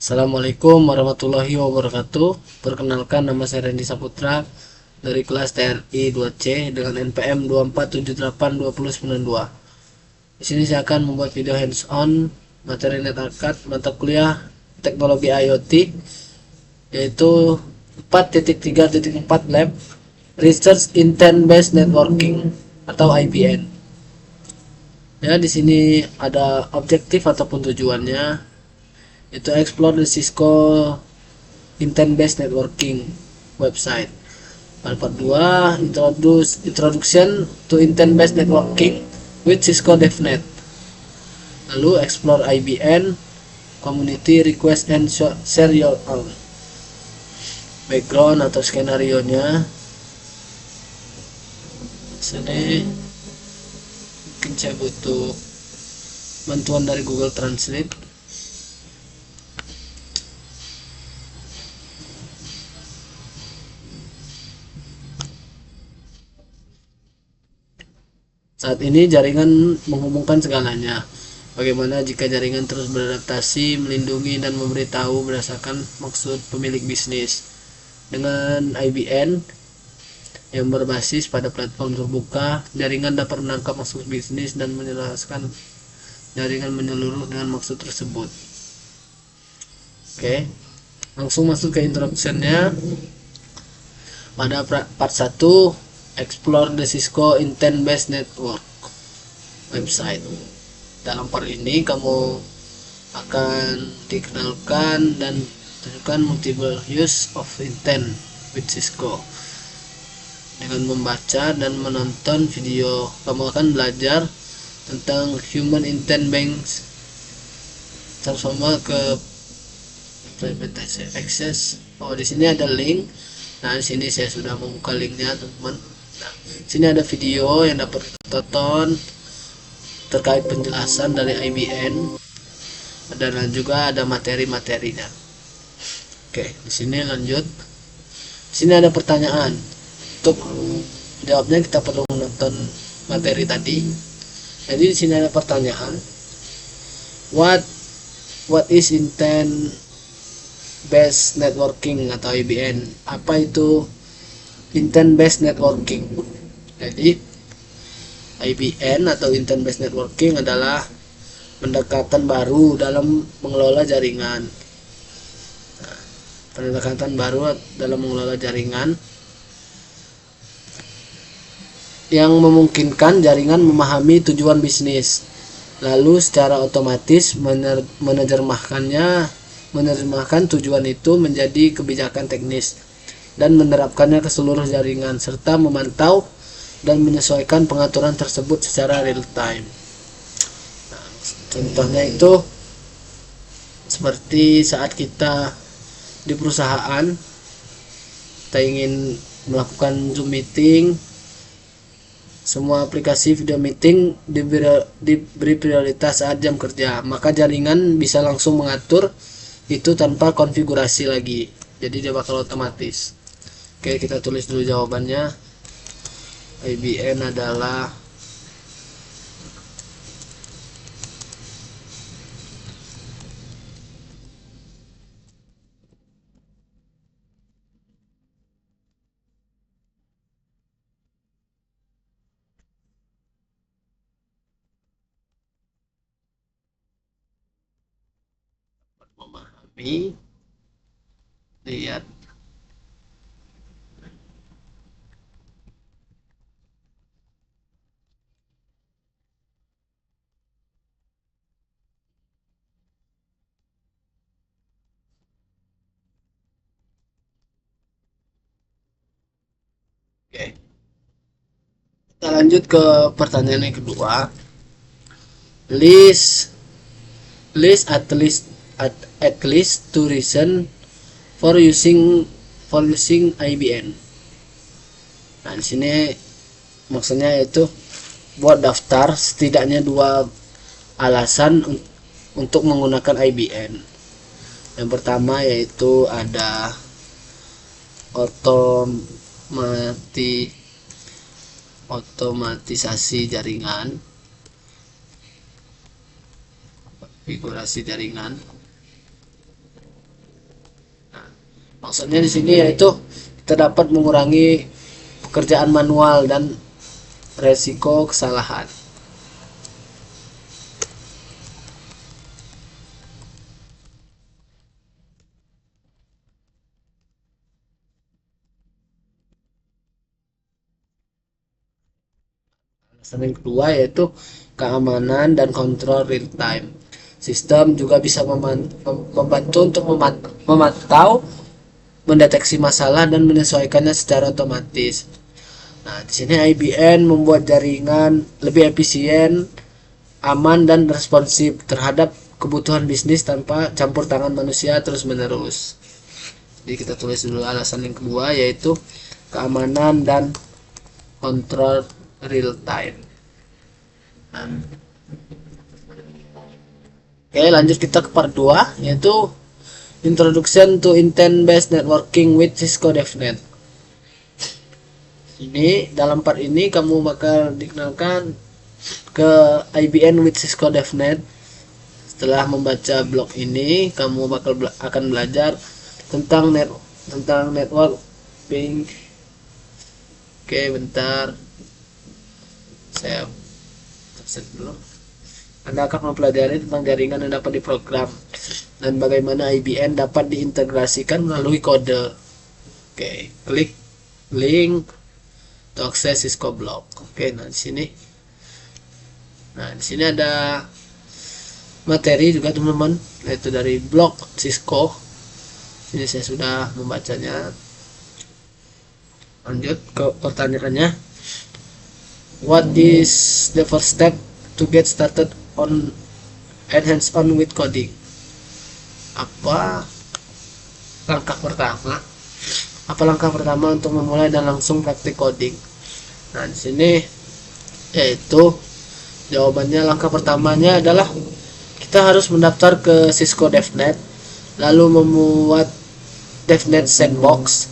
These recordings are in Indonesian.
Assalamualaikum warahmatullahi wabarakatuh. Perkenalkan, nama saya Randy Saputra dari kelas TRI 2C dengan NPM 24782092. Di sini saya akan membuat video hands-on materi net arcade mata kuliah teknologi IoT, yaitu 4.3.4 lab Research Intent Based Networking atau IBN. Ya, di sini ada objektif ataupun tujuannya, itu explore the Cisco Intent Based Networking website. Part 2, introduction to Intent Based Networking with Cisco DevNet. Lalu explore IBN community request and share your own. Background atau skenario nya sini mungkin saya butuh bantuan dari Google Translate. Saat ini jaringan menghubungkan segalanya. Bagaimana jika jaringan terus beradaptasi, melindungi, dan memberitahu berdasarkan maksud pemilik bisnis? Dengan IBN yang berbasis pada platform terbuka, jaringan dapat menangkap maksud bisnis dan menjelaskan jaringan menyeluruh dengan maksud tersebut. Oke, langsung masuk ke introduction-nya. Pada part 1, explore the Cisco Intent Based Network website. Dalam part ini kamu akan dikenalkan dan tunjukkan multiple use of intent with Cisco. Dengan membaca dan menonton video, kamu akan belajar tentang human intent based transformer ke private access. Di sini ada link. Nah, di sini saya sudah membuka linknya, teman-teman. Nah, sini ada video yang dapat kita tonton terkait penjelasan dari IBN, dan juga ada materi-materinya. Oke, di sini lanjut. Di sini ada pertanyaan. Untuk jawabnya kita perlu menonton materi tadi. Jadi di sini ada pertanyaan. What is intent based networking atau IBN? Apa itu Intent Based Networking? Jadi IBN atau Intent Based Networking adalah pendekatan baru dalam mengelola jaringan. Pendekatan baru dalam mengelola jaringan yang memungkinkan jaringan memahami tujuan bisnis, lalu secara otomatis menerjemahkan tujuan itu menjadi kebijakan teknis dan menerapkannya ke seluruh jaringan, serta memantau dan menyesuaikan pengaturan tersebut secara real time. Nah, contohnya itu seperti saat kita di perusahaan, kita ingin melakukan Zoom meeting, semua aplikasi video meeting diberi prioritas saat jam kerja, maka jaringan bisa langsung mengatur itu tanpa konfigurasi lagi, jadi dia bakal otomatis. Oke, kita tulis dulu jawabannya. IBN adalah memahami, lihat, oke. Kita lanjut ke pertanyaan yang kedua. List at least two reason for using IBN. Nah, di sini maksudnya itu buat daftar setidaknya 2 alasan untuk menggunakan IBN. Yang pertama yaitu ada otomatisasi jaringan, konfigurasi jaringan. Maksudnya di sini yaitu kita dapat mengurangi pekerjaan manual dan resiko kesalahan. Alasan yang kedua yaitu keamanan dan kontrol real time. Sistem juga bisa membantu untuk memantau, mendeteksi masalah dan menyesuaikannya secara otomatis. Nah, di sini IBM membuat jaringan lebih efisien, aman dan responsif terhadap kebutuhan bisnis tanpa campur tangan manusia terus-menerus. Jadi kita tulis dulu alasan yang kedua yaitu keamanan dan kontrol real time. Nah. Oke, lanjut kita ke part 2 yaitu Introduction to Intent-Based Networking with Cisco DevNet. Ini dalam part ini kamu bakal dikenalkan ke IBM with Cisco DevNet. Setelah membaca blog ini, kamu akan belajar tentang network ping. Oke, bentar. Saya terset dulu. Anda akan mempelajari tentang jaringan yang dapat diprogram dan bagaimana IBM dapat diintegrasikan melalui kode. Oke, klik link to access Cisco blog. Oke, nah di sini. Nah, di sini ada materi juga teman-teman, yaitu dari blog Cisco. Ini saya sudah membacanya. Lanjut ke pertanyaannya. What is the first step to get started on and hands-on with coding? Apa langkah pertama? Apa langkah pertama untuk memulai dan langsung praktik coding? Nah, di sini yaitu jawabannya, langkah pertamanya adalah kita harus mendaftar ke Cisco DevNet, lalu membuat DevNet Sandbox,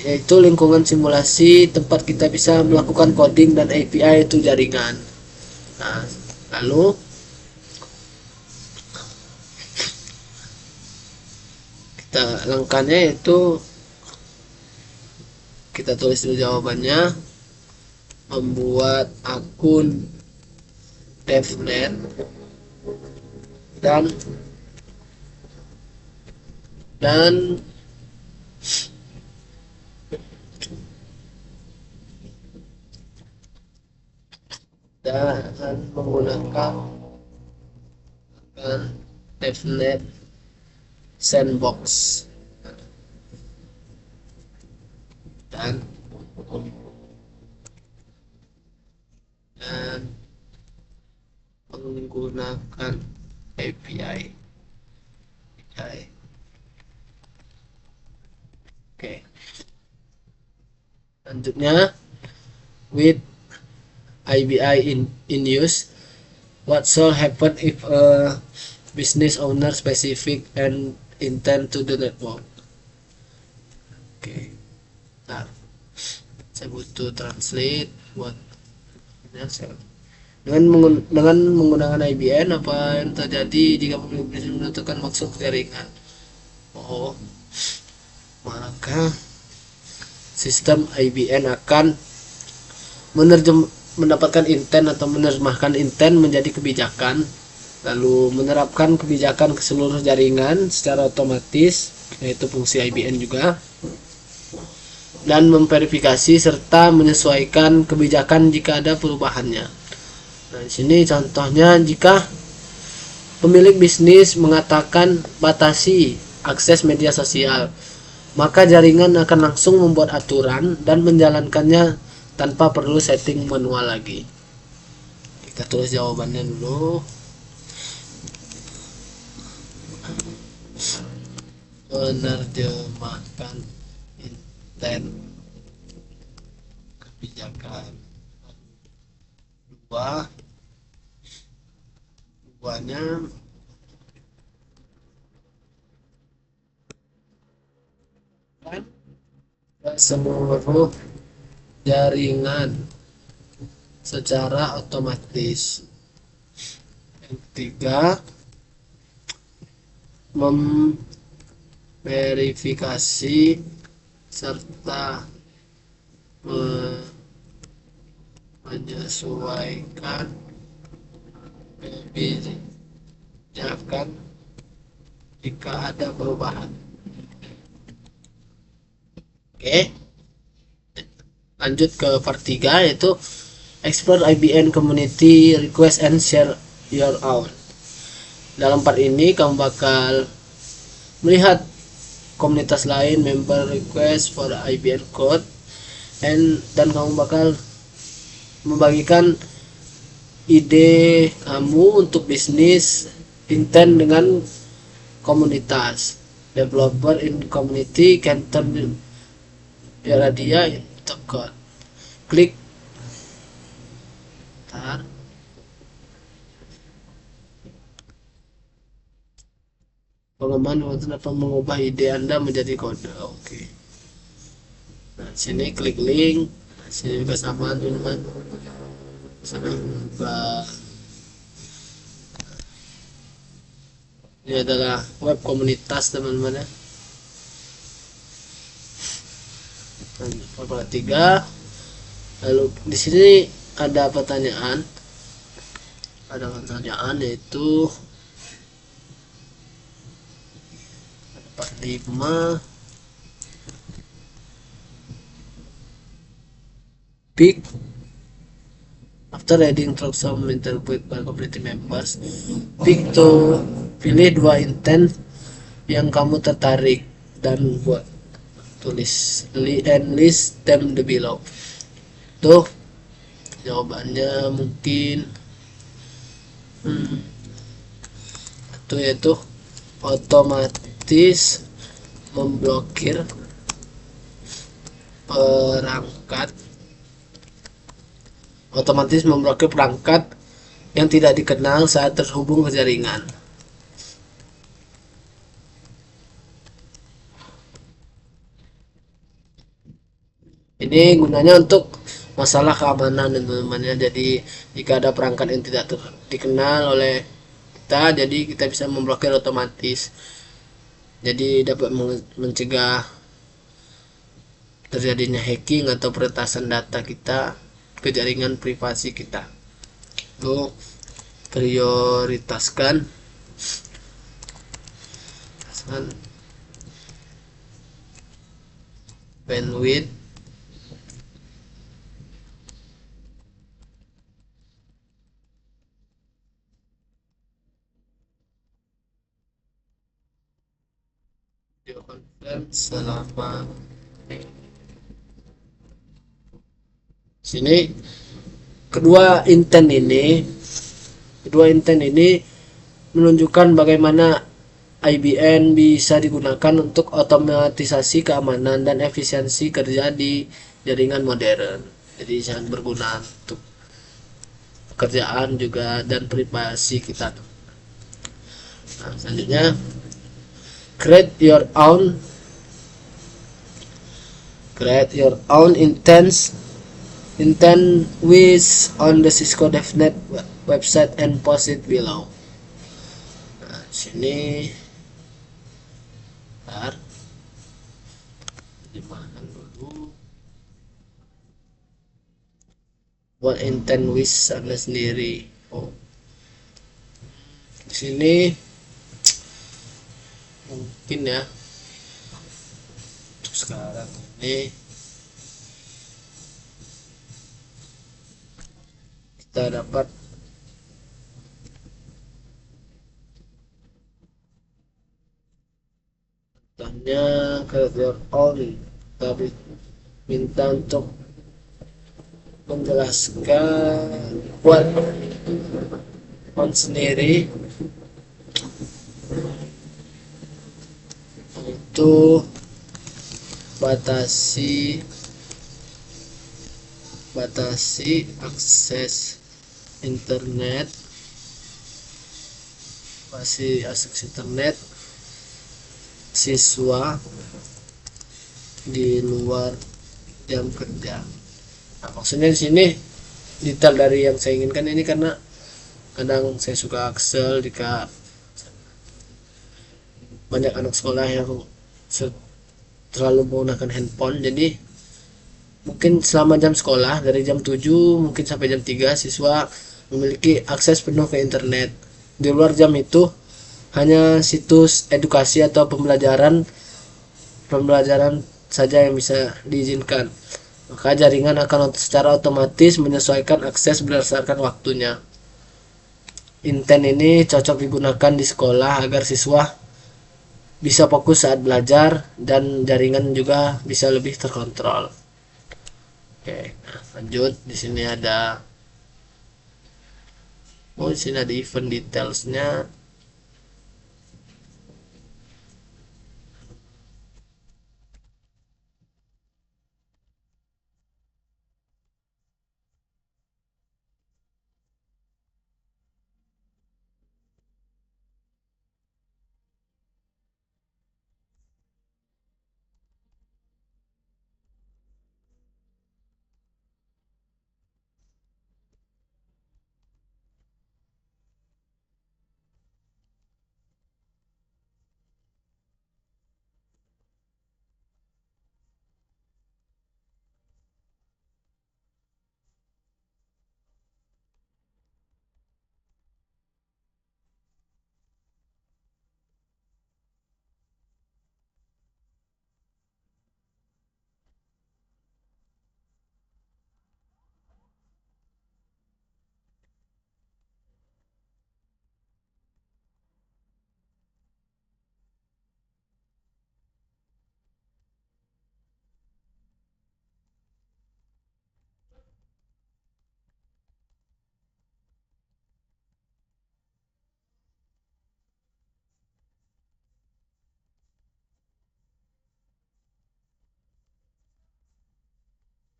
yaitu lingkungan simulasi tempat kita bisa melakukan coding dan API itu jaringan. Nah, lalu langkahnya yaitu kita tulis dulu jawabannya, membuat akun DevNet dan menggunakan DevNet Sandbox dan menggunakan API. Oke. Selanjutnya, with IBI in use, what shall happen if a business owner specific and intend to the network? Oke. Nah, saya butuh translate buat dengan menggunakan IBM, apa yang terjadi jika pemilik bisnis menentukan maksud jaringan? Maka sistem IBM akan mendapatkan intent atau menerjemahkan intent menjadi kebijakan, lalu menerapkan kebijakan ke seluruh jaringan secara otomatis, yaitu fungsi IBM juga, dan memverifikasi serta menyesuaikan kebijakan jika ada perubahannya. Nah, di sini contohnya, jika pemilik bisnis mengatakan batasi akses media sosial, maka jaringan akan langsung membuat aturan dan menjalankannya tanpa perlu setting manual lagi. Kita tulis jawabannya dulu. Menerjemahkan intent kebijakan. Duanya seluruh jaringan secara otomatis. Yang ketiga, verifikasi serta menyesuaikan kebijakan jika ada perubahan. Oke, lanjut ke part 3, yaitu explore IBN community request and share your own. Dalam part ini kamu bakal melihat komunitas lain, member request for IBN code, dan kamu bakal membagikan ide kamu untuk bisnis intent dengan komunitas. Developer in community can turn your idea into code. Klik pengembangan dapat mengubah ide Anda menjadi kode. Oke. Nah, sini klik link. Nah, sini juga sama teman-teman. Sana buka. Ini adalah web komunitas teman-teman ya. Part 3. Lalu di sini ada pertanyaan. Ada pertanyaan yaitu part 5. Pick after reading through some interpret by community members, pilih 2 intent yang kamu tertarik dan buat tulis and list them below. Tuh jawabannya mungkin itu yaitu otomatis memblokir perangkat yang tidak dikenal saat terhubung ke jaringan. Ini gunanya untuk masalah keamanan teman-teman ya. Jadi jika ada perangkat yang tidak dikenal oleh kita, jadi kita bisa memblokir otomatis. Jadi dapat mencegah terjadinya hacking atau peretasan data kita ke jaringan privasi kita. Itu prioritaskan bandwidth video conference selama sini. Kedua intent ini menunjukkan bagaimana IBN bisa digunakan untuk otomatisasi keamanan dan efisiensi kerja di jaringan modern. Jadi sangat berguna untuk pekerjaan juga dan privasi kita. Nah, selanjutnya create your own intent with on the Cisco DevNet website and post it below. Nah, sini dimana dulu buat intent with Anda sendiri. Di sini mungkin ya untuk sekarang ini kita dapat contohnya create your own. Tapi minta untuk menjelaskan buat sendiri itu batasi akses internet, siswa di luar jam kerja. Nah, maksudnya di sini detail dari yang saya inginkan ini karena kadang saya suka kesel jika banyak anak sekolah yang terlalu menggunakan handphone. Jadi mungkin selama jam sekolah dari jam 7 mungkin sampai jam 3 siswa memiliki akses penuh ke internet. Di luar jam itu hanya situs edukasi atau pembelajaran saja yang bisa diizinkan. Maka jaringan akan secara otomatis menyesuaikan akses berdasarkan waktunya. Inten ini cocok digunakan di sekolah agar siswa bisa fokus saat belajar dan jaringan juga bisa lebih terkontrol. Oke, nah lanjut. Di sini ada di sini ada event detailsnya.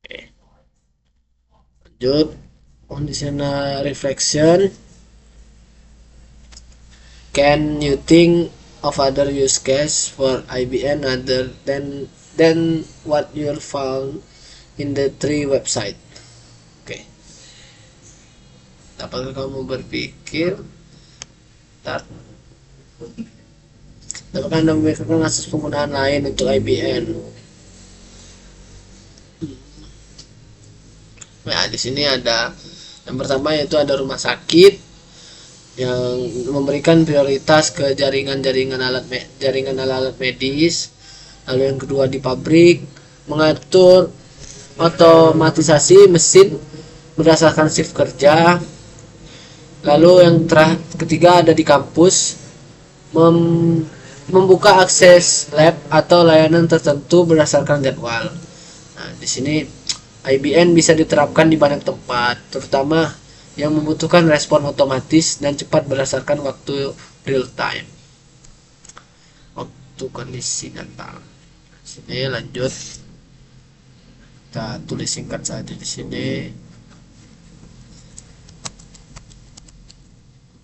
Oke, lanjut. Di sini reflection. Can you think of other use case for IBN other than what you found in the three website? Oke. Dapatkah kamu berpikir dapatkah Anda memikirkan akses penggunaan lain untuk IBN? Nah, di sini ada yang pertama yaitu ada rumah sakit yang memberikan prioritas ke jaringan alat medis. Lalu yang kedua di pabrik mengatur otomatisasi mesin berdasarkan shift kerja. Lalu yang ketiga ada di kampus membuka akses lab atau layanan tertentu berdasarkan jadwal. Nah, di sini IBN bisa diterapkan di banyak tempat, terutama yang membutuhkan respon otomatis dan cepat berdasarkan waktu real time. Waktu kondisi data. Sini lanjut. Kita tulis singkat saja di sini.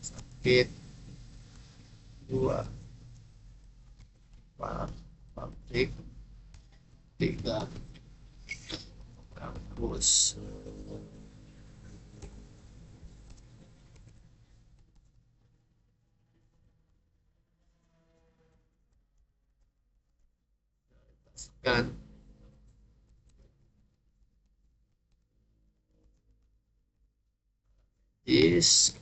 Sakit 2 pabrik 3 kampus. Kan is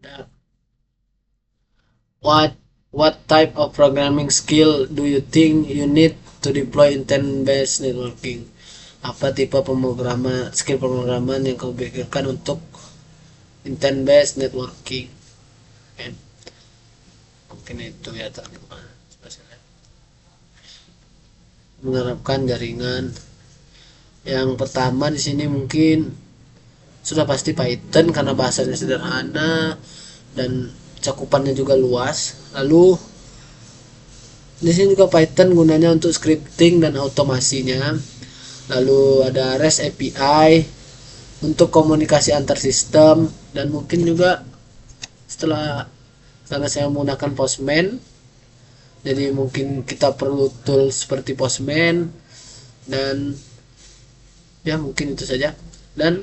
ada what type of programming skill do you think you need to deploy intent-based networking? Apa tipe skill pemrograman yang kau pikirkan untuk intent-based networking? Okay. Mungkin itu ya terjemah menerapkan jaringan Yang pertama di sini mungkin sudah pasti Python karena bahasanya sederhana dan cakupannya juga luas. Lalu di sini juga Python gunanya untuk scripting dan otomasinya. Lalu ada REST API untuk komunikasi antar sistem, dan mungkin juga karena saya menggunakan Postman, jadi mungkin kita perlu tool seperti Postman, dan ya mungkin itu saja. Dan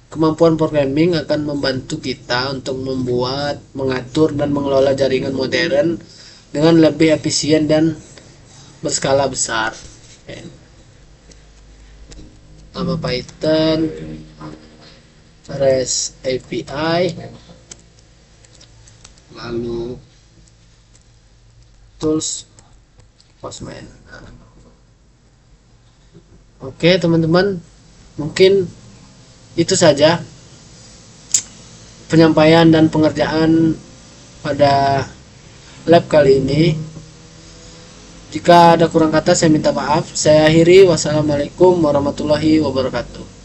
kemampuan programming akan membantu kita untuk membuat, mengatur, dan mengelola jaringan modern dengan lebih efisien dan berskala besar. Nama Python, REST API, lalu tools Postman. Oke teman-teman, mungkin itu saja penyampaian dan pengerjaan pada lab kali ini. Jika ada kurang kata saya minta maaf. Saya akhiri. Wassalamualaikum warahmatullahi wabarakatuh.